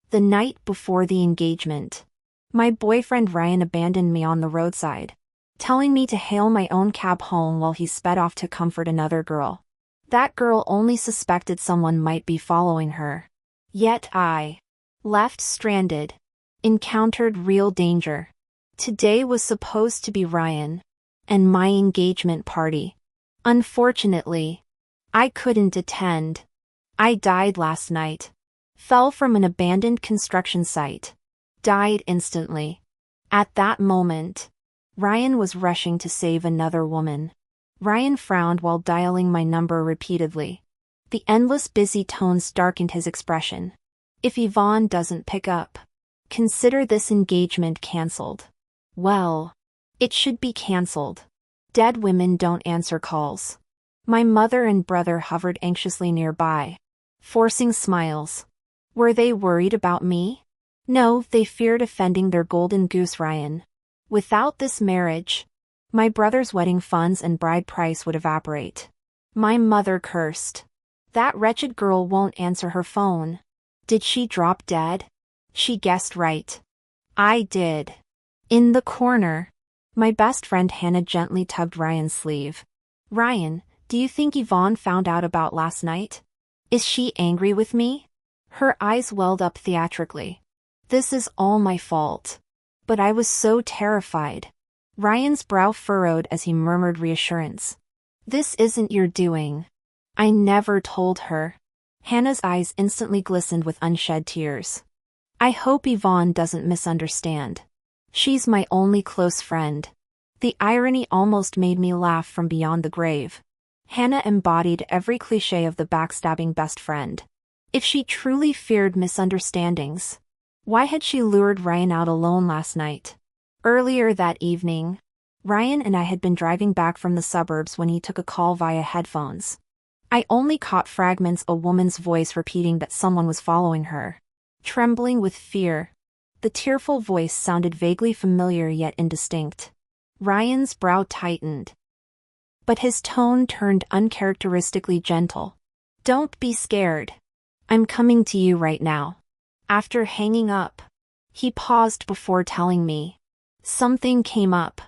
The night before the engagement. My boyfriend Ryan abandoned me on the roadside, telling me to hail my own cab home while he sped off to comfort another girl. That girl only suspected someone might be following her. Yet I, left stranded, encountered real danger. Today was supposed to be Ryan and my engagement party. Unfortunately, I couldn't attend. I died last night. Fell from an abandoned construction site. Died instantly. At that moment, Ryan was rushing to save another woman. Ryan frowned while dialing my number repeatedly. The endless busy tones darkened his expression. If Yvonne doesn't pick up, consider this engagement cancelled. Well, it should be cancelled. Dead women don't answer calls. My mother and brother hovered anxiously nearby, forcing smiles. Were they worried about me? No, they feared offending their golden goose Ryan. Without this marriage, my brother's wedding funds and bride price would evaporate. My mother cursed. That wretched girl won't answer her phone. Did she drop dead? She guessed right. I did. In the corner, my best friend Hannah gently tugged Ryan's sleeve. Ryan, do you think Yvonne found out about last night? Is she angry with me? Her eyes welled up theatrically. This is all my fault. But I was so terrified. Ryan's brow furrowed as he murmured reassurance. This isn't your doing. I never told her. Hannah's eyes instantly glistened with unshed tears. I hope Yvonne doesn't misunderstand. She's my only close friend. The irony almost made me laugh from beyond the grave. Hannah embodied every cliché of the backstabbing best friend. If she truly feared misunderstandings, why had she lured Ryan out alone last night? Earlier that evening, Ryan and I had been driving back from the suburbs when he took a call via headphones. I only caught fragments of a woman's voice repeating that someone was following her. Trembling with fear, the tearful voice sounded vaguely familiar yet indistinct. Ryan's brow tightened, but his tone turned uncharacteristically gentle. Don't be scared. I'm coming to you right now. After hanging up, he paused before telling me. Something came up.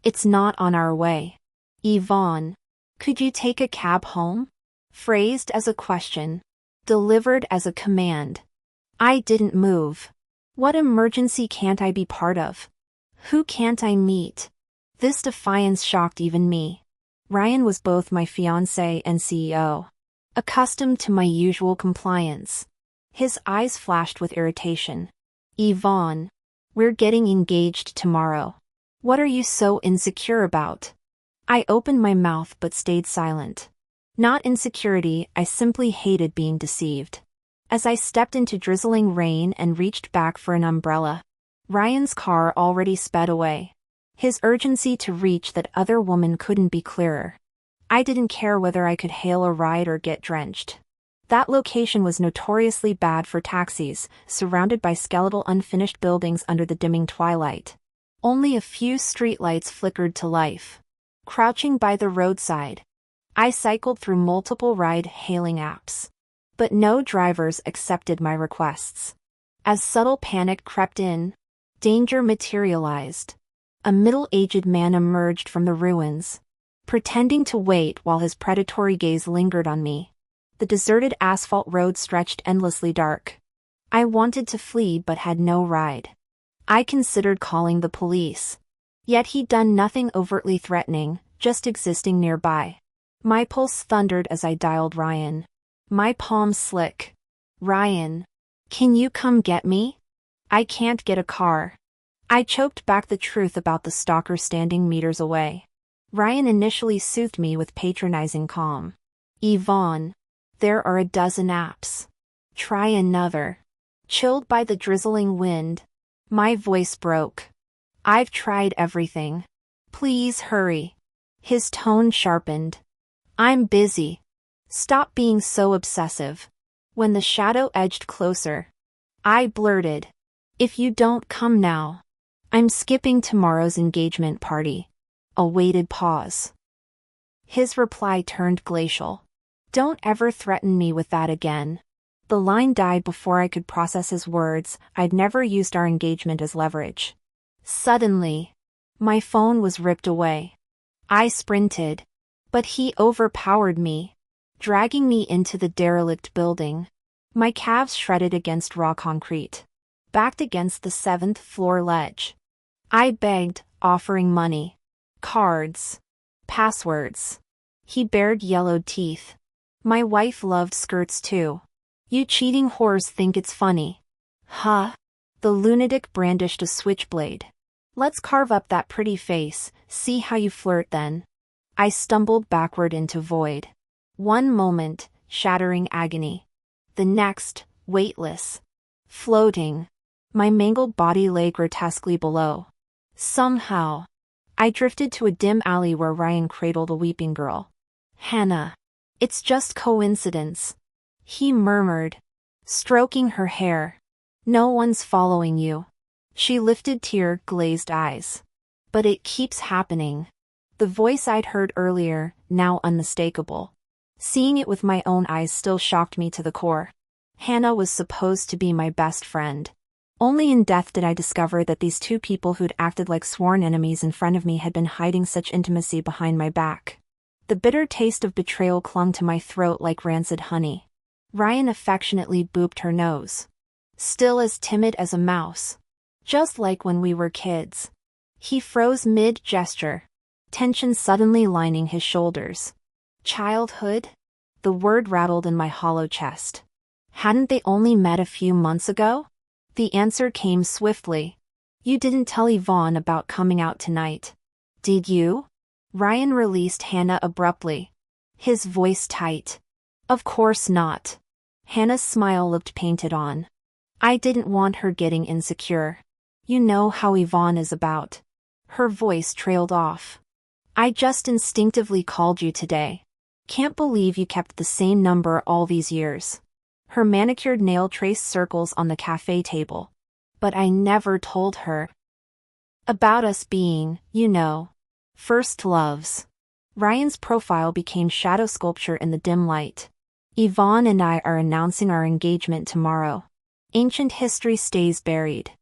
It's not on our way. Yvonne, could you take a cab home? Phrased as a question, delivered as a command. I didn't move. What emergency can't I be part of? Who can't I meet? This defiance shocked even me. Ryan was both my fiancé and CEO. Accustomed to my usual compliance. His eyes flashed with irritation. Yvonne, we're getting engaged tomorrow. What are you so insecure about? I opened my mouth but stayed silent. Not insecurity, I simply hated being deceived. As I stepped into drizzling rain and reached back for an umbrella, Ryan's car already sped away. His urgency to reach that other woman couldn't be clearer. I didn't care whether I could hail a ride or get drenched. That location was notoriously bad for taxis, surrounded by skeletal unfinished buildings under the dimming twilight. Only a few streetlights flickered to life. Crouching by the roadside, I cycled through multiple ride-hailing apps. But no drivers accepted my requests. As subtle panic crept in, danger materialized. A middle-aged man emerged from the ruins, pretending to wait while his predatory gaze lingered on me. The deserted asphalt road stretched endlessly dark. I wanted to flee but had no ride. I considered calling the police. Yet he'd done nothing overtly threatening, just existing nearby. My pulse thundered as I dialed Ryan. My palms slick. Ryan, can you come get me? I can't get a car. I choked back the truth about the stalker standing meters away. Ryan initially soothed me with patronizing calm. Yvonne, there are a dozen apps. Try another. Chilled by the drizzling wind, my voice broke. I've tried everything. Please hurry. His tone sharpened. I'm busy. Stop being so obsessive. When the shadow edged closer, I blurted. If you don't come now, I'm skipping tomorrow's engagement party. A waited pause. His reply turned glacial. Don't ever threaten me with that again. The line died before I could process his words. I'd never used our engagement as leverage. Suddenly, my phone was ripped away. I sprinted, but he overpowered me, dragging me into the derelict building. My calves shredded against raw concrete, backed against the 7th floor ledge. I begged, offering money, cards, passwords. He bared yellowed teeth. My wife loved skirts too. You cheating whores think it's funny. Huh? The lunatic brandished a switchblade. Let's carve up that pretty face, see how you flirt then. I stumbled backward into void. One moment, shattering agony. The next, weightless. Floating. My mangled body lay grotesquely below. Somehow, I drifted to a dim alley where Ryan cradled a weeping girl. Hannah. It's just coincidence, he murmured, stroking her hair. No one's following you. She lifted tear-glazed eyes. But it keeps happening. The voice I'd heard earlier, now unmistakable. Seeing it with my own eyes still shocked me to the core. Hannah was supposed to be my best friend. Only in death did I discover that these two people who'd acted like sworn enemies in front of me had been hiding such intimacy behind my back. The bitter taste of betrayal clung to my throat like rancid honey. Ryan affectionately booped her nose. Still as timid as a mouse. Just like when we were kids. He froze mid-gesture, tension suddenly lining his shoulders. Childhood? The word rattled in my hollow chest. Hadn't they only met a few months ago? The answer came swiftly. You didn't tell Yvonne about coming out tonight. Did you? Ryan released Hannah abruptly. His voice tight. Of course not. Hannah's smile looked painted on. I didn't want her getting insecure. You know how Yvonne is about. Her voice trailed off. I just instinctively called you today. Can't believe you kept the same number all these years. Her manicured nail traced circles on the cafe table. But I never told her. About us being, you know, first loves. Ryan's profile became shadow sculpture in the dim light. Yvonne and I are announcing our engagement tomorrow. Ancient history stays buried.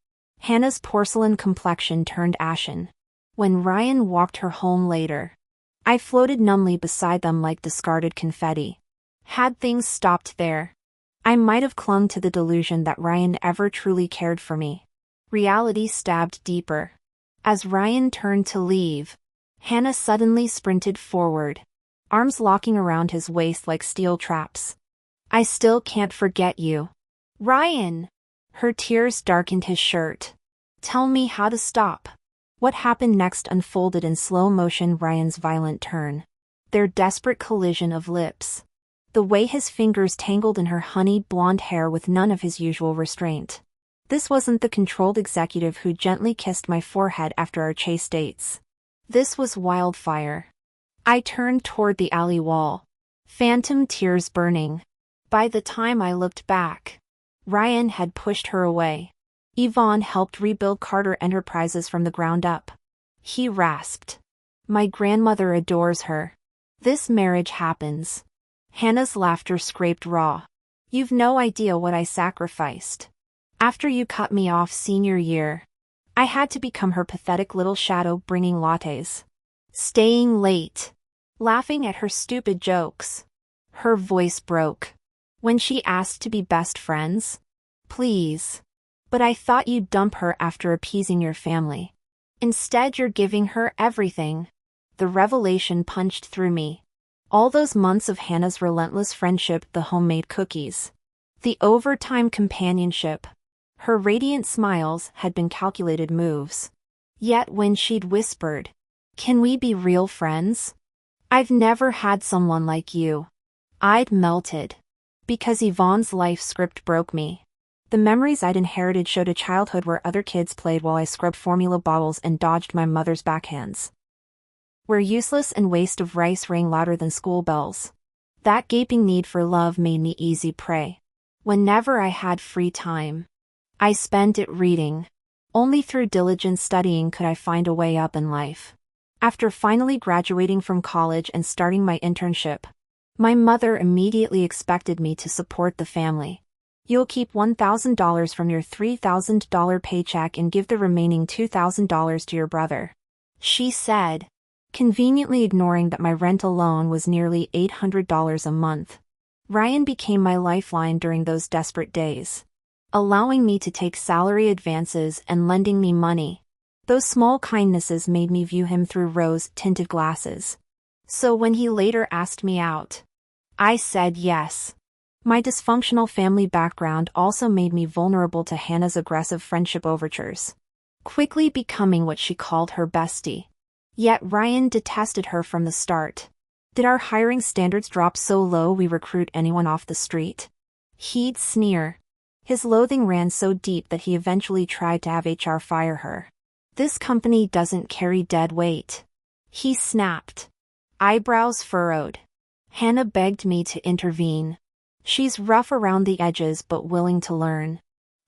Hannah's porcelain complexion turned ashen. When Ryan walked her home later, I floated numbly beside them like discarded confetti. Had things stopped there, I might have clung to the delusion that Ryan ever truly cared for me. Reality stabbed deeper. As Ryan turned to leave, Hannah suddenly sprinted forward, arms locking around his waist like steel traps. I still can't forget you. Ryan! Her tears darkened his shirt. Tell me how to stop. What happened next unfolded in slow motion. Ryan's violent turn. Their desperate collision of lips. The way his fingers tangled in her honey blonde hair with none of his usual restraint. This wasn't the controlled executive who gently kissed my forehead after our chase dates. This was wildfire. I turned toward the alley wall. Phantom tears burning. By the time I looked back, Ryan had pushed her away. Yvonne helped rebuild Carter Enterprises from the ground up. He rasped. My grandmother adores her. This marriage happens. Hannah's laughter scraped raw. You've no idea what I sacrificed. After you cut me off senior year, I had to become her pathetic little shadow bringing lattes. Staying late. Laughing at her stupid jokes. Her voice broke. When she asked to be best friends. Please. But I thought you'd dump her after appeasing your family. Instead you're giving her everything. The revelation punched through me. All those months of Hannah's relentless friendship, the homemade cookies, the overtime companionship, her radiant smiles had been calculated moves. Yet when she'd whispered, "Can we be real friends? I've never had someone like you," I'd melted. Because Yvonne's life script broke me. The memories I'd inherited showed a childhood where other kids played while I scrubbed formula bottles and dodged my mother's backhands. Where useless and waste of rice rang louder than school bells. That gaping need for love made me easy prey. Whenever I had free time, I spent it reading. Only through diligent studying could I find a way up in life. After finally graduating from college and starting my internship, my mother immediately expected me to support the family. You'll keep $1,000 from your $3,000 paycheck and give the remaining $2,000 to your brother," she said, conveniently ignoring that my rent alone was nearly $800 a month. Ryan became my lifeline during those desperate days, allowing me to take salary advances and lending me money. Those small kindnesses made me view him through rose-tinted glasses. So when he later asked me out, I said yes. My dysfunctional family background also made me vulnerable to Hannah's aggressive friendship overtures, quickly becoming what she called her bestie. Yet Ryan detested her from the start. Did our hiring standards drop so low we recruit anyone off the street? He'd sneer. His loathing ran so deep that he eventually tried to have HR fire her. "This company doesn't carry dead weight," he snapped. Eyebrows furrowed. Hannah begged me to intervene. "She's rough around the edges but willing to learn,"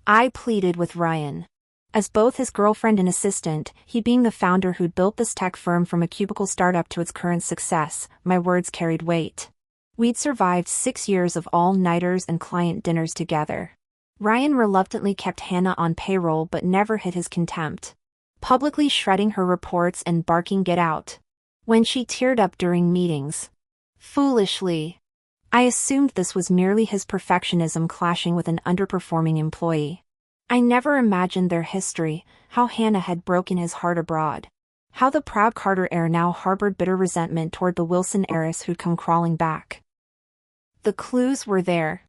I pleaded with Ryan. As both his girlfriend and assistant, he being the founder who'd built this tech firm from a cubicle startup to its current success, my words carried weight. We'd survived 6 years of all-nighters and client dinners together. Ryan reluctantly kept Hannah on payroll but never hid his contempt, publicly shredding her reports and barking "get out" when she teared up during meetings. Foolishly, I assumed this was merely his perfectionism clashing with an underperforming employee. I never imagined their history, how Hannah had broken his heart abroad, how the proud Carter heir now harbored bitter resentment toward the Wilson heiress who'd come crawling back. The clues were there.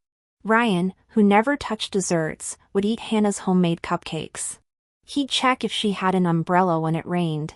Ryan, who never touched desserts, would eat Hannah's homemade cupcakes. He'd check if she had an umbrella when it rained.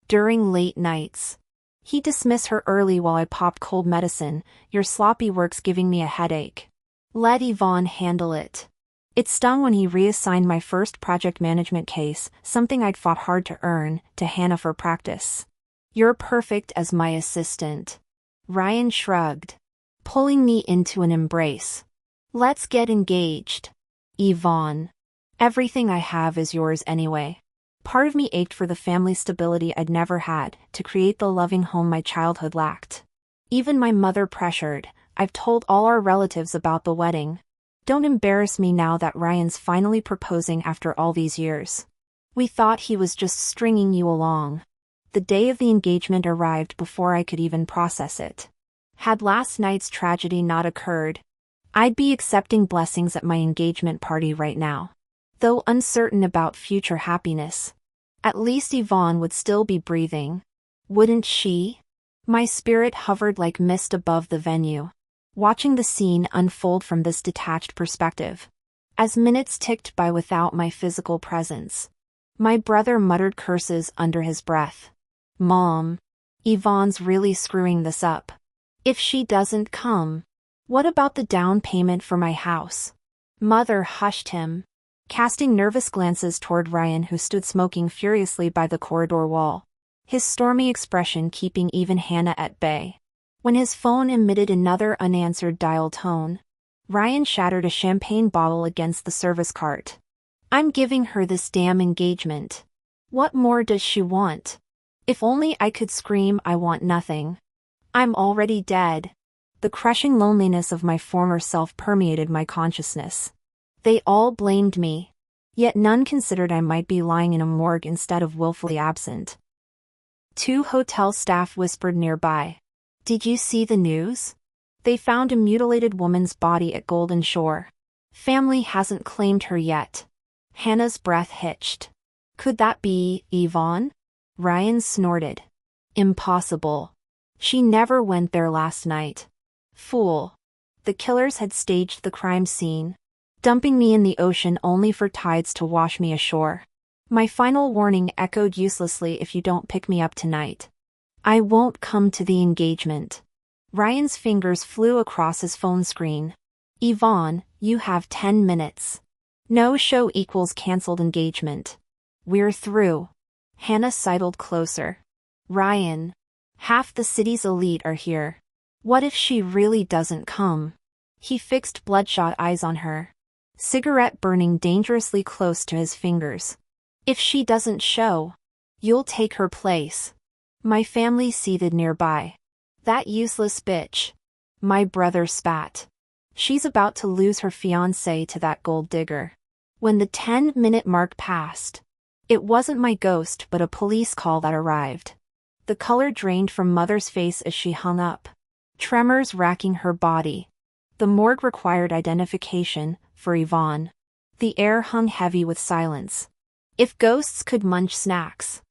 During late nights, he'd dismiss her early while I popped cold medicine. "Your sloppy work's giving me a headache. Let Yvonne handle it." It stung when he reassigned my first project management case, something I'd fought hard to earn, to Hannah for practice. "You're perfect as my assistant." Ryan shrugged, pulling me into an embrace. "Let's get engaged, Yvonne. Everything I have is yours anyway." Part of me ached for the family stability I'd never had, to create the loving home my childhood lacked. Even my mother pressured. "I've told all our relatives about the wedding. Don't embarrass me now that Ryan's finally proposing after all these years. We thought he was just stringing you along." The day of the engagement arrived before I could even process it. Had last night's tragedy not occurred, I'd be accepting blessings at my engagement party right now. Though uncertain about future happiness, at least Yvonne would still be breathing, wouldn't she? My spirit hovered like mist above the venue, watching the scene unfold from this detached perspective. As minutes ticked by without my physical presence, my brother muttered curses under his breath. "Mom, Yvonne's really screwing this up. If she doesn't come, what about the down payment for my house?" Mother hushed him, casting nervous glances toward Ryan, who stood smoking furiously by the corridor wall, his stormy expression keeping even Hannah at bay. When his phone emitted another unanswered dial tone, Ryan shattered a champagne bottle against the service cart. "I'm giving her this damn engagement. What more does she want? If only I could scream I want nothing. I'm already dead." The crushing loneliness of my former self permeated my consciousness. They all blamed me, yet none considered I might be lying in a morgue instead of willfully absent. 2 hotel staff whispered nearby. "Did you see the news? They found a mutilated woman's body at Golden Shore. Family hasn't claimed her yet." Hannah's breath hitched. "Could that be Yvonne?" Ryan snorted. "Impossible. She never went there last night." Fool. The killers had staged the crime scene, dumping me in the ocean only for tides to wash me ashore. My final warning echoed uselessly: "If you don't pick me up tonight, I won't come to the engagement." Ryan's fingers flew across his phone screen. "Yvonne, you have 10 minutes. No show equals cancelled engagement. We're through." Hannah sidled closer. "Ryan, half the city's elite are here. What if she really doesn't come?" He fixed bloodshot eyes on her, cigarette burning dangerously close to his fingers. "If she doesn't show, you'll take her place." My family seated nearby. "That useless bitch." My brother spat. She's about to lose her fiancé to that gold digger. When the 10-minute mark passed, it wasn't my ghost but a police call that arrived. The color drained from Mother's face as she hung up, tremors racking her body. The morgue required identification for Yvonne. The air hung heavy with silence. If ghosts could munch snacks,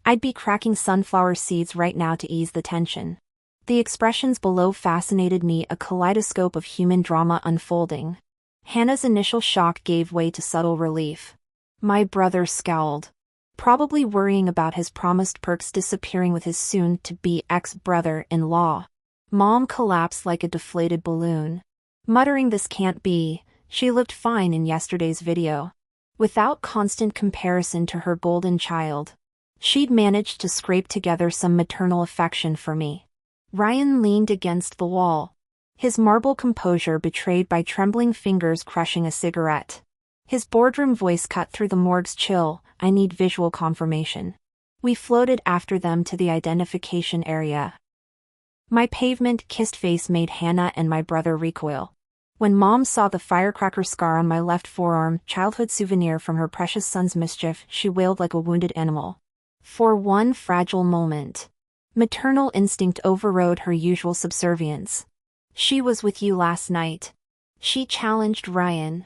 I'd be cracking sunflower seeds right now to ease the tension. The expressions below fascinated me, a kaleidoscope of human drama unfolding. Hannah's initial shock gave way to subtle relief. My brother scowled, probably worrying about his promised perks disappearing with his soon-to-be ex-brother-in-law. Mom collapsed like a deflated balloon, muttering, "This can't be. She looked fine in yesterday's video." Without constant comparison to her golden child, she'd managed to scrape together some maternal affection for me. Ryan leaned against the wall, his marble composure betrayed by trembling fingers crushing a cigarette. His boardroom voice cut through the morgue's chill, "I need visual confirmation." We floated after them to the identification area. My pavement-kissed face made Hannah and my brother recoil. When Mom saw the firecracker scar on my left forearm, childhood souvenir from her precious son's mischief, she wailed like a wounded animal. For one fragile moment, maternal instinct overrode her usual subservience. "She was with you last night," she challenged Ryan,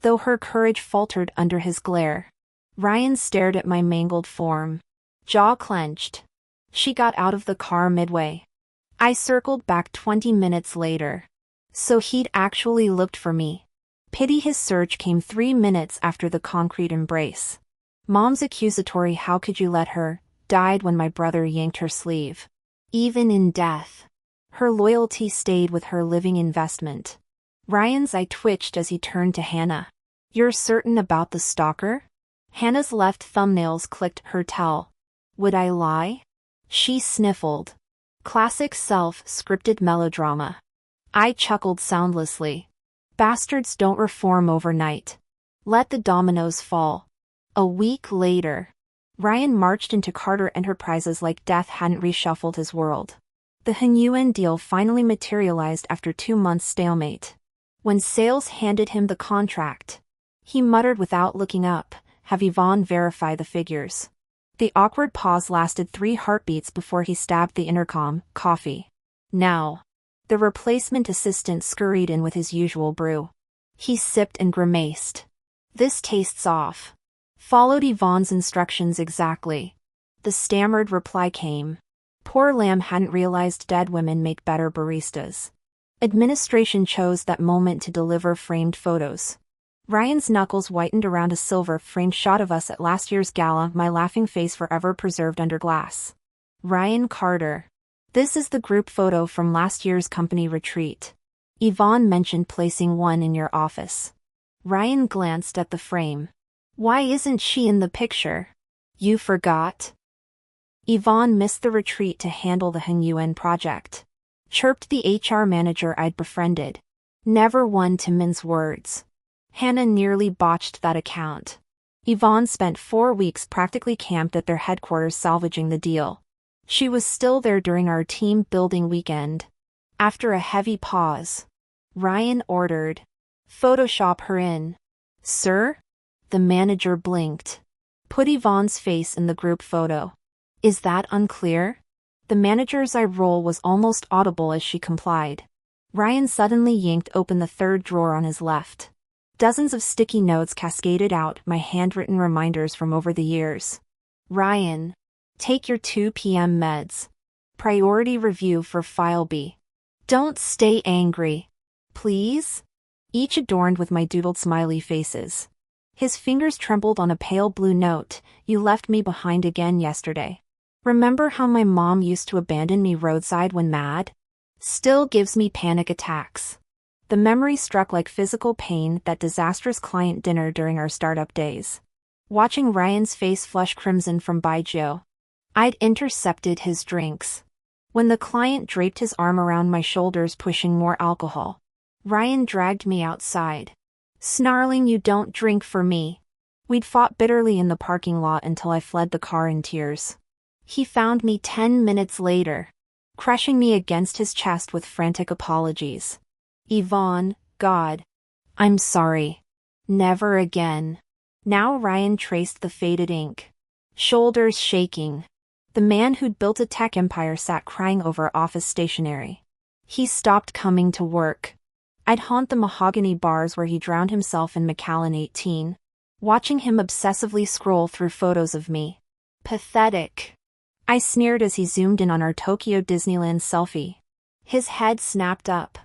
though her courage faltered under his glare. Ryan stared at my mangled form, jaw clenched. "She got out of the car midway." I circled back 20 minutes later. So he'd actually looked for me. Pity. His surge came 3 minutes after the concrete embrace. Mom's accusatory "how could you let her" died when my brother yanked her sleeve. Even in death, her loyalty stayed with her living investment. Ryan's eye twitched as he turned to Hannah. "You're certain about the stalker?" Hannah's left thumbnails clicked. "Her tell. Would I lie?" She sniffled. Classic self-scripted melodrama. I chuckled soundlessly. Bastards don't reform overnight. Let the dominoes fall. A week later, Ryan marched into Carter Enterprises like death hadn't reshuffled his world. The Hunyuan deal finally materialized after 2 months' stalemate. When sales handed him the contract, he muttered without looking up, "Have Yvonne verify the figures." The awkward pause lasted 3 heartbeats before he stabbed the intercom. "Coffee. Now." The replacement assistant scurried in with his usual brew. He sipped and grimaced. "This tastes off." Followed Yvonne's instructions exactly. The stammered reply came. Poor lamb hadn't realized dead women make better baristas. Administration chose that moment to deliver framed photos. Ryan's knuckles whitened around a silver-framed shot of us at last year's gala, my laughing face forever preserved under glass. "Ryan Carter. This is the group photo from last year's company retreat. Yvonne mentioned placing one in your office." Ryan glanced at the frame. "Why isn't she in the picture?" "You forgot?" Yvonne missed the retreat to handle the Hunyuan project, chirped the HR manager I'd befriended. Never one to mince words. Hannah nearly botched that account. Yvonne spent 4 weeks practically camped at their headquarters salvaging the deal. She was still there during our team-building weekend. After a heavy pause, Ryan ordered, "Photoshop her in." "Sir?" The manager blinked. "Put Yvonne's face in the group photo." "Is that unclear?" The manager's eye roll was almost audible as she complied. Ryan suddenly yanked open the 3rd drawer on his left. Dozens of sticky notes cascaded out, my handwritten reminders from over the years. "Ryan, take your 2 p.m. meds. Priority review for File B. Don't stay angry. Please?" Each adorned with my doodled smiley faces. His fingers trembled on a pale blue note. "You left me behind again yesterday. Remember how my mom used to abandon me roadside when mad? Still gives me panic attacks." The memory struck like physical pain, that disastrous client dinner during our startup days. Watching Ryan's face flush crimson from baijiu, I'd intercepted his drinks. When the client draped his arm around my shoulders pushing more alcohol, Ryan dragged me outside, snarling, "You don't drink for me." We'd fought bitterly in the parking lot until I fled the car in tears. He found me 10 minutes later, crushing me against his chest with frantic apologies. "Yvonne, God. I'm sorry. Never again. Now Ryan traced the faded ink. Shoulders shaking. The man who'd built a tech empire sat crying over office stationery. He stopped coming to work. I'd haunt the mahogany bars where he drowned himself in Macallan 18, watching him obsessively scroll through photos of me. Pathetic. I sneered as he zoomed in on our Tokyo Disneyland selfie. His head snapped up.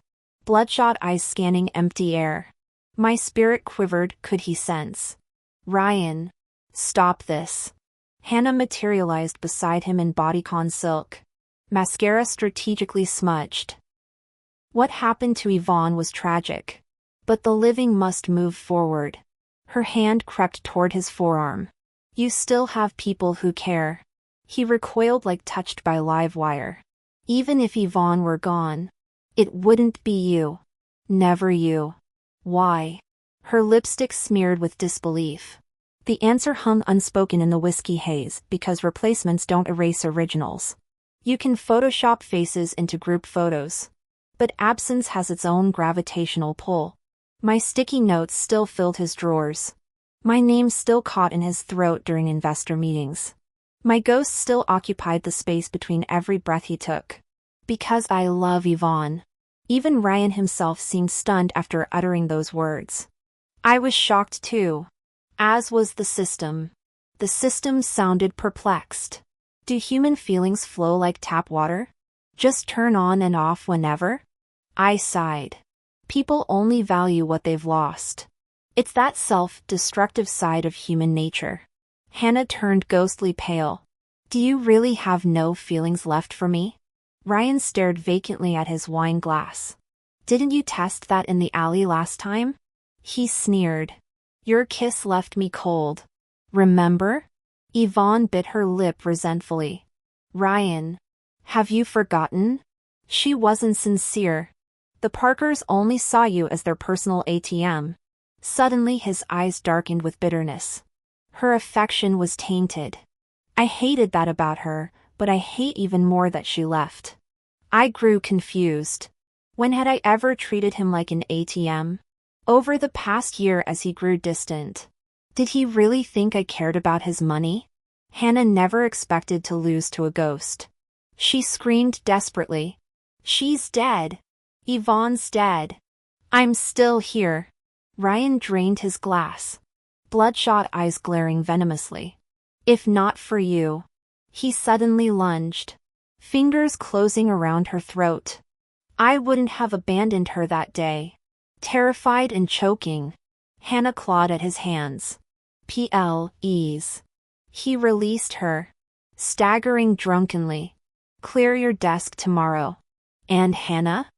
Bloodshot eyes scanning empty air. My spirit quivered, could he sense? Ryan. Stop this. Hannah materialized beside him in bodycon silk. Mascara strategically smudged. What happened to Yvonne was tragic. But the living must move forward. Her hand crept toward his forearm. You still have people who care. He recoiled like touched by live wire. Even if Yvonne were gone, it wouldn't be you. Never you. Why? Her lipstick smeared with disbelief. The answer hung unspoken in the whiskey haze, because replacements don't erase originals. You can Photoshop faces into group photos. But absence has its own gravitational pull. My sticky notes still filled his drawers. My name still caught in his throat during investor meetings. My ghost still occupied the space between every breath he took. Because I love Yvonne. Even Ryan himself seemed stunned after uttering those words. I was shocked too. As was the system. The system sounded perplexed. Do human feelings flow like tap water? Just turn on and off whenever? I sighed. People only value what they've lost. It's that self-destructive side of human nature. Hannah turned ghostly pale. Do you really have no feelings left for me? Ryan stared vacantly at his wine glass. Didn't you test that in the alley last time? He sneered. Your kiss left me cold. Remember? Yvonne bit her lip resentfully. Ryan. Have you forgotten? She wasn't sincere. The Parkers only saw you as their personal ATM. Suddenly his eyes darkened with bitterness. Her affection was tainted. I hated that about her, but I hate even more that she left. I grew confused. When had I ever treated him like an ATM? Over the past year as he grew distant. Did he really think I cared about his money? Hannah never expected to lose to a ghost. She screamed desperately. She's dead. Yvonne's dead. I'm still here. Ryan drained his glass. Bloodshot eyes glaring venomously. If not for you. He suddenly lunged. Fingers closing around her throat. I wouldn't have abandoned her that day. Terrified and choking. Hannah clawed at his hands. Please. He released her. Staggering drunkenly. Clear your desk tomorrow. And Hannah?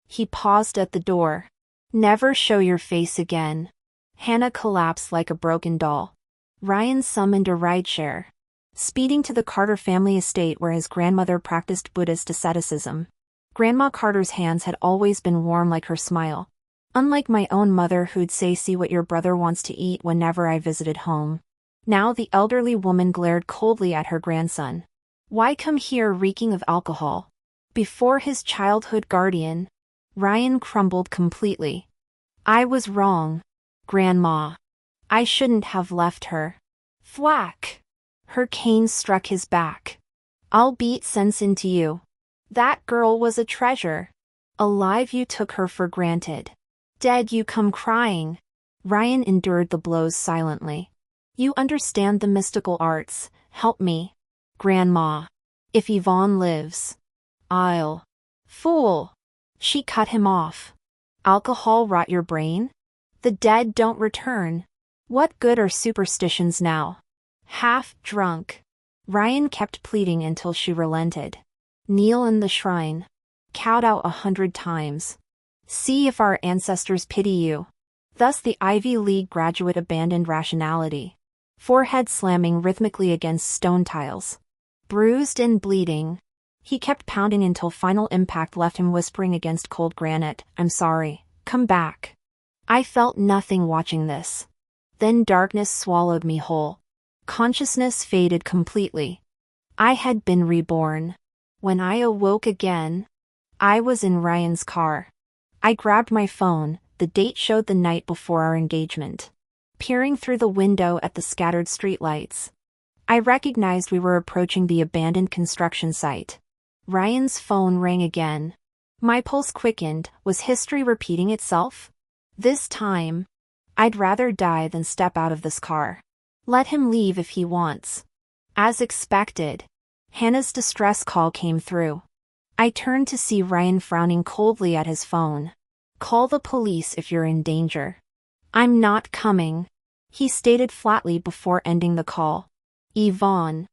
He paused at the door. Never show your face again. Hannah collapsed like a broken doll. Ryan summoned a rideshare. Speeding to the Carter family estate where his grandmother practiced Buddhist asceticism. Grandma Carter's hands had always been warm like her smile. Unlike my own mother who'd say see what your brother wants to eat whenever I visited home. Now the elderly woman glared coldly at her grandson. Why come here reeking of alcohol? Before his childhood guardian. Ryan crumbled completely. I was wrong. Grandma. I shouldn't have left her. Thwack. Her cane struck his back. I'll beat sense into you. That girl was a treasure. Alive you took her for granted. Dead you come crying. Ryan endured the blows silently. You understand the mystical arts, help me. Grandma. If Yvonne lives. I'll. Fool. She cut him off. Alcohol rot your brain? The dead don't return. What good are superstitions now? Half drunk. Ryan kept pleading until she relented. Kneel in the shrine. Kowtow 100 times. See if our ancestors pity you. Thus the Ivy League graduate abandoned rationality. Forehead slamming rhythmically against stone tiles. Bruised and bleeding. He kept pounding until final impact left him whispering against cold granite, I'm sorry, come back. I felt nothing watching this. Then darkness swallowed me whole. Consciousness faded completely. I had been reborn. When I awoke again, I was in Ryan's car. I grabbed my phone. The date showed the night before our engagement. Peering through the window at the scattered streetlights, I recognized we were approaching the abandoned construction site. Ryan's phone rang again. My pulse quickened. Was history repeating itself? This time, I'd rather die than step out of this car. Let him leave if he wants. As expected, Hannah's distress call came through. I turned to see Ryan frowning coldly at his phone. Call the police if you're in danger. I'm not coming, he stated flatly before ending the call. Yvonne.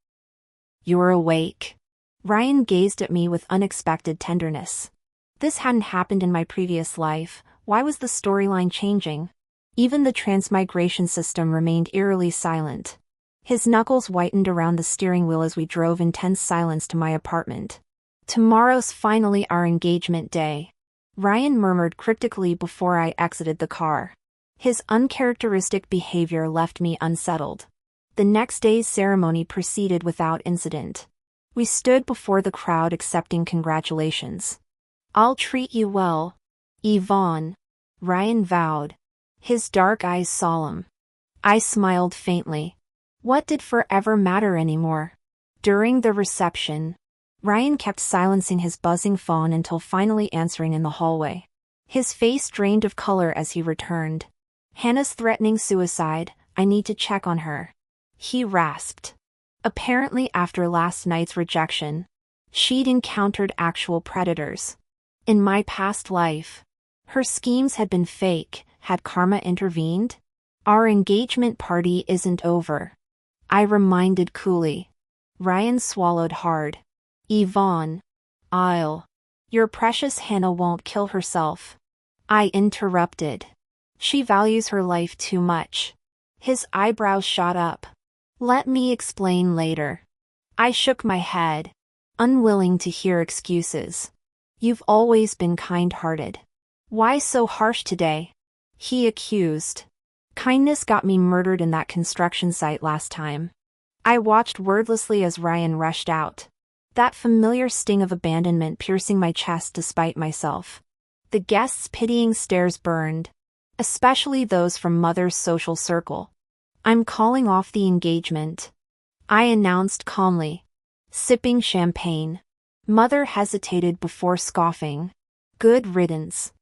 You're awake. Ryan gazed at me with unexpected tenderness. This hadn't happened in my previous life. Why was the storyline changing? Even the transmigration system remained eerily silent. His knuckles whitened around the steering wheel as we drove in tense silence to my apartment. Tomorrow's finally our engagement day, Ryan murmured cryptically before I exited the car. His uncharacteristic behavior left me unsettled. The next day's ceremony proceeded without incident. We stood before the crowd accepting congratulations. I'll treat you well, Yvonne, Ryan vowed, his dark eyes solemn. I smiled faintly. What did forever matter anymore? During the reception, Ryan kept silencing his buzzing phone until finally answering in the hallway. His face drained of color as he returned. Hannah's threatening suicide. I need to check on her, he rasped. Apparently after last night's rejection, she'd encountered actual predators. In my past life, her schemes had been fake. Had karma intervened? Our engagement party isn't over, I reminded coolly. Ryan swallowed hard. Yvonne. Your precious Hannah won't kill herself, I interrupted. She values her life too much. His eyebrows shot up. Let me explain later. I shook my head, unwilling to hear excuses. You've always been kind-hearted. Why so harsh today? He accused. Kindness got me murdered in that construction site last time. I watched wordlessly as Ryan rushed out. That familiar sting of abandonment piercing my chest despite myself. The guests' pitying stares burned, especially those from Mother's social circle. I'm calling off the engagement, I announced calmly, sipping champagne. Mother hesitated before scoffing. Good riddance.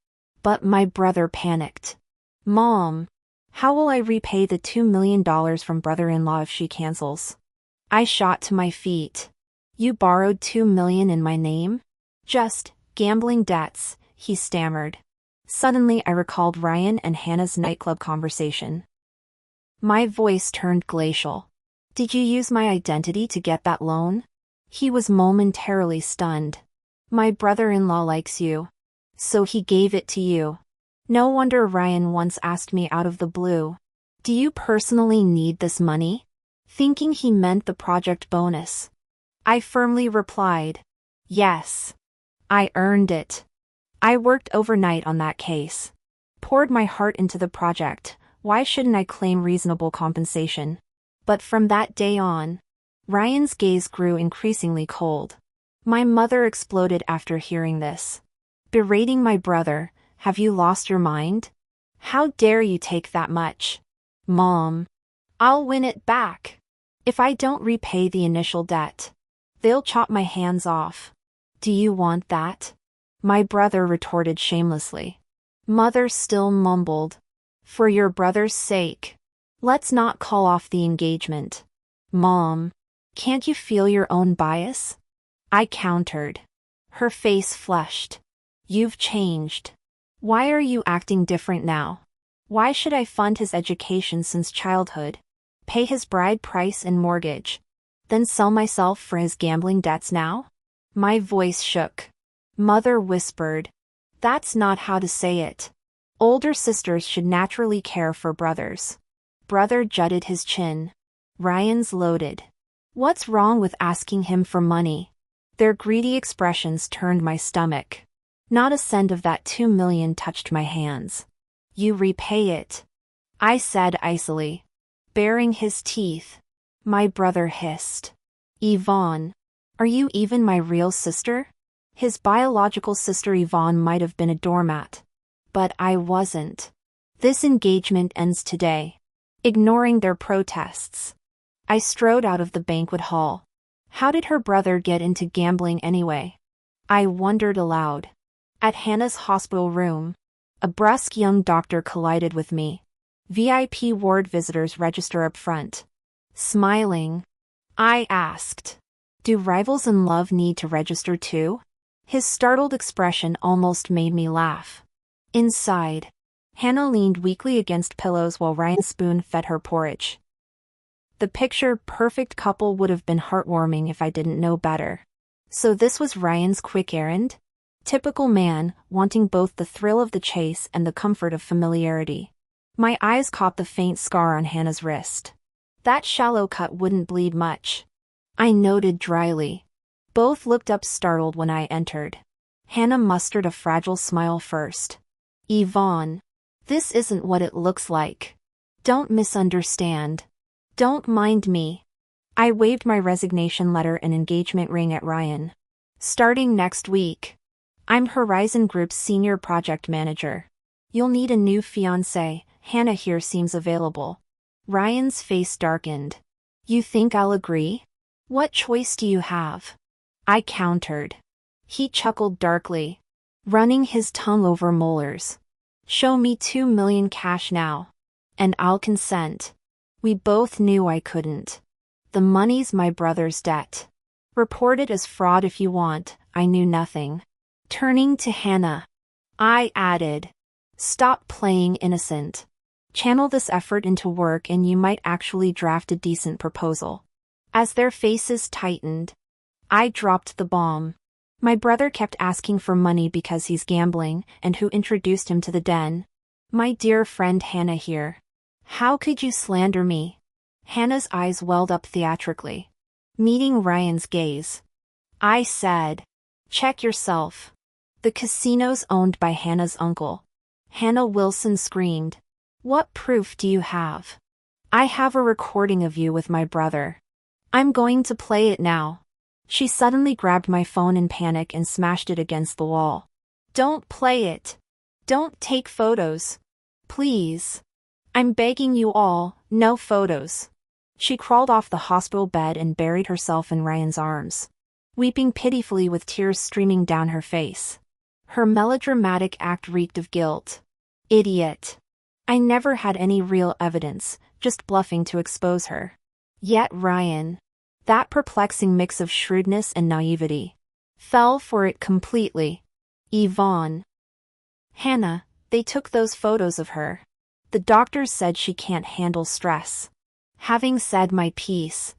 But my brother panicked. Mom, how will I repay the $2 million from brother-in-law if she cancels? I shot to my feet. You borrowed $2 million in my name? Just gambling debts, he stammered. Suddenly I recalled Ryan and Hannah's nightclub conversation. My voice turned glacial. Did you use my identity to get that loan? He was momentarily stunned. My brother-in-law likes you, so he gave it to you. No wonder Ryan once asked me out of the blue, do you personally need this money? Thinking he meant the project bonus. I firmly replied, yes. I earned it. I worked overnight on that case. Poured my heart into the project. Why shouldn't I claim reasonable compensation? But from that day on, Ryan's gaze grew increasingly cold. My mother exploded after hearing this. Berating my brother, have you lost your mind? How dare you take that much? Mom, I'll win it back. If I don't repay the initial debt, they'll chop my hands off. Do you want that? My brother retorted shamelessly. Mother still mumbled. For your brother's sake, let's not call off the engagement. Mom, can't you feel your own bias? I countered. Her face flushed. You've changed. Why are you acting different now? Why should I fund his education since childhood, pay his bride price and mortgage, then sell myself for his gambling debts now? My voice shook. Mother whispered. That's not how to say it. Older sisters should naturally care for brothers. Brother jutted his chin. Ryan's loaded. What's wrong with asking him for money? Their greedy expressions turned my stomach. Not a cent of that $2 million touched my hands. You repay it, I said icily. Baring his teeth, my brother hissed. Yvonne, are you even my real sister? His biological sister Yvonne might have been a doormat, But I wasn't. This engagement ends today. Ignoring their protests, I strode out of the banquet hall. How did her brother get into gambling anyway? I wondered aloud. At Hannah's hospital room, a brusque young doctor collided with me. VIP ward visitors register up front. Smiling, I asked, "Do rivals in love need to register too?" His startled expression almost made me laugh. Inside, Hannah leaned weakly against pillows while Ryan spoon-fed her porridge. The picture-perfect couple would have been heartwarming if I didn't know better. So this was Ryan's quick errand? Typical man, wanting both the thrill of the chase and the comfort of familiarity. My eyes caught the faint scar on Hannah's wrist. That shallow cut wouldn't bleed much, I noted dryly. Both looked up startled when I entered. Hannah mustered a fragile smile first. "Yvonne, this isn't what it looks like. Don't misunderstand. Don't mind me." I waved my resignation letter and engagement ring at Ryan. "Starting next week. I'm Horizon Group's senior project manager. You'll need a new fiancé. Hannah here seems available." Ryan's face darkened. "You think I'll agree? What choice do you have?" I countered. He chuckled darkly, running his tongue over molars. "Show me 2 million cash now, and I'll consent." We both knew I couldn't. The money's my brother's debt. Report it as fraud if you want. I knew nothing. Turning to Hannah, I added, "Stop playing innocent. Channel this effort into work and you might actually draft a decent proposal." As their faces tightened, I dropped the bomb. My brother kept asking for money because he's gambling, and who introduced him to the den? My dear friend Hannah here. How could you slander me? Hannah's eyes welled up theatrically. Meeting Ryan's gaze, I said, "Check yourself. The casino's owned by Hannah's uncle." Hannah Wilson screamed. "What proof do you have?" "I have a recording of you with my brother. I'm going to play it now." She suddenly grabbed my phone in panic and smashed it against the wall. "Don't play it. Don't take photos. Please. I'm begging you all, no photos." She crawled off the hospital bed and buried herself in Ryan's arms, weeping pitifully with tears streaming down her face. Her melodramatic act reeked of guilt. Idiot. I never had any real evidence, just bluffing to expose her. Yet Ryan, that perplexing mix of shrewdness and naivety, fell for it completely. "Yvonne." "Hannah, they took those photos of her. The doctors said she can't handle stress." Having said my piece,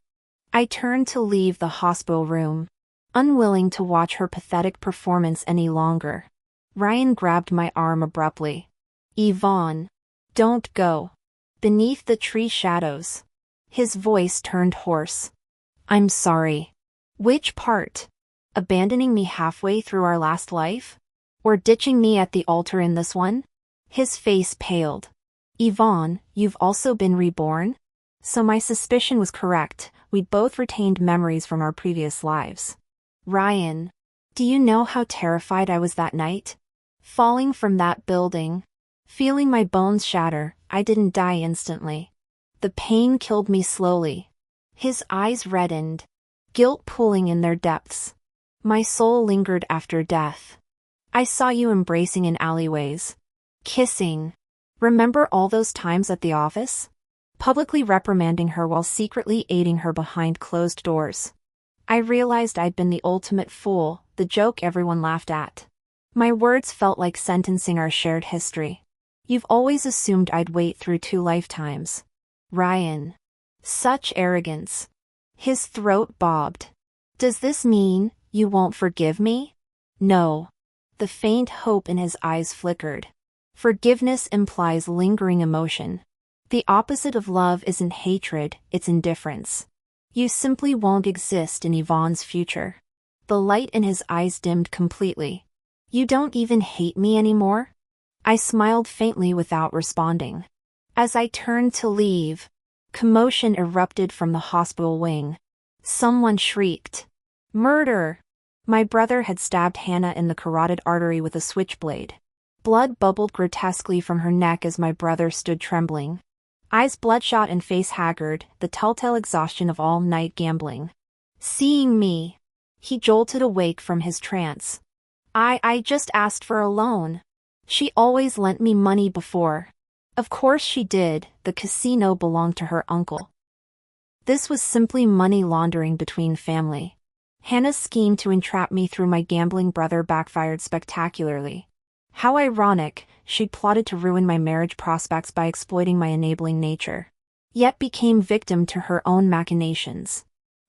I turned to leave the hospital room, unwilling to watch her pathetic performance any longer. Ryan grabbed my arm abruptly. "Yvonne, don't go." Beneath the tree shadows, his voice turned hoarse. "I'm sorry." "Which part? Abandoning me halfway through our last life? Or ditching me at the altar in this one?" His face paled. "Yvonne, you've also been reborn?" So my suspicion was correct. We'd both retained memories from our previous lives. "Ryan, do you know how terrified I was that night? Falling from that building, feeling my bones shatter. I didn't die instantly. The pain killed me slowly." His eyes reddened, guilt pooling in their depths. "My soul lingered after death. I saw you embracing in alleyways, kissing. Remember all those times at the office? Publicly reprimanding her while secretly aiding her behind closed doors. I realized I'd been the ultimate fool, the joke everyone laughed at. My words felt like sentencing our shared history. You've always assumed I'd wait through 2 lifetimes. Ryan. Such arrogance." His throat bobbed. "Does this mean you won't forgive me?" "No." The faint hope in his eyes flickered. "Forgiveness implies lingering emotion. The opposite of love isn't hatred, it's indifference. You simply won't exist in Yvonne's future." The light in his eyes dimmed completely. "You don't even hate me anymore?" I smiled faintly without responding. As I turned to leave, commotion erupted from the hospital wing. Someone shrieked, "Murder!" My brother had stabbed Hannah in the carotid artery with a switchblade. Blood bubbled grotesquely from her neck as my brother stood trembling. Eyes bloodshot and face haggard, the telltale exhaustion of all-night gambling. Seeing me, he jolted awake from his trance. I just asked for a loan. She always lent me money before. Of course she did, the casino belonged to her uncle. This was simply money laundering between family. Hannah's scheme to entrap me through my gambling brother backfired spectacularly. How ironic, she'd plotted to ruin my marriage prospects by exploiting my enabling nature, yet became victim to her own machinations.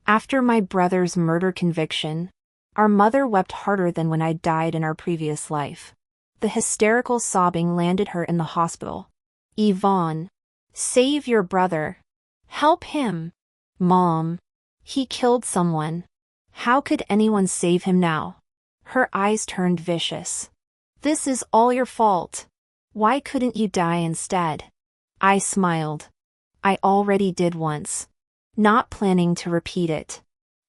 After my brother's murder conviction, our mother wept harder than when I'd died in our previous life. The hysterical sobbing landed her in the hospital. Yvonne, save your brother. Help him. Mom, he killed someone. How could anyone save him now? Her eyes turned vicious. This is all your fault. Why couldn't you die instead? I smiled. I already did once. Not planning to repeat it.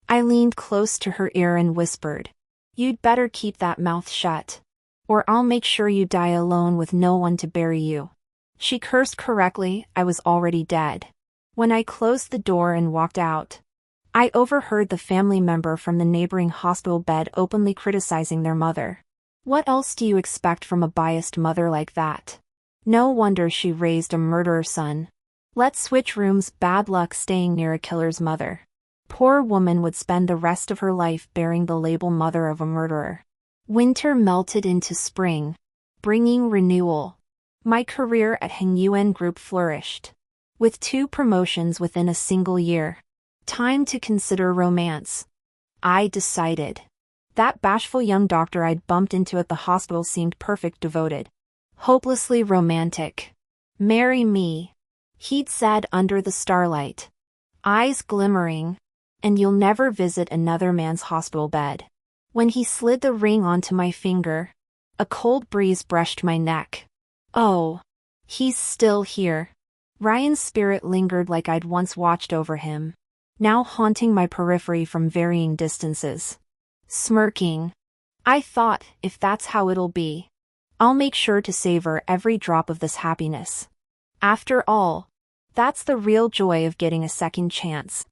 I leaned close to her ear and whispered, "You'd better keep that mouth shut, or I'll make sure you die alone with no one to bury you." She cursed correctly, I was already dead. When I closed the door and walked out, I overheard the family member from the neighboring hospital bed openly criticizing their mother. What else do you expect from a biased mother like that? No wonder she raised a murderer son. Let's switch rooms, bad luck staying near a killer's mother. Poor woman would spend the rest of her life bearing the label mother of a murderer. Winter melted into spring, bringing renewal. My career at Heng Group flourished. With 2 promotions within a single year. Time to consider romance. I decided. That bashful young doctor I'd bumped into at the hospital seemed perfect, devoted. Hopelessly romantic. Marry me, he'd said under the starlight. Eyes glimmering. And you'll never visit another man's hospital bed. When he slid the ring onto my finger, a cold breeze brushed my neck. Oh, he's still here. Ryan's spirit lingered like I'd once watched over him, now haunting my periphery from varying distances. Smirking, I thought, if that's how it'll be, I'll make sure to savor every drop of this happiness. After all, that's the real joy of getting a second chance.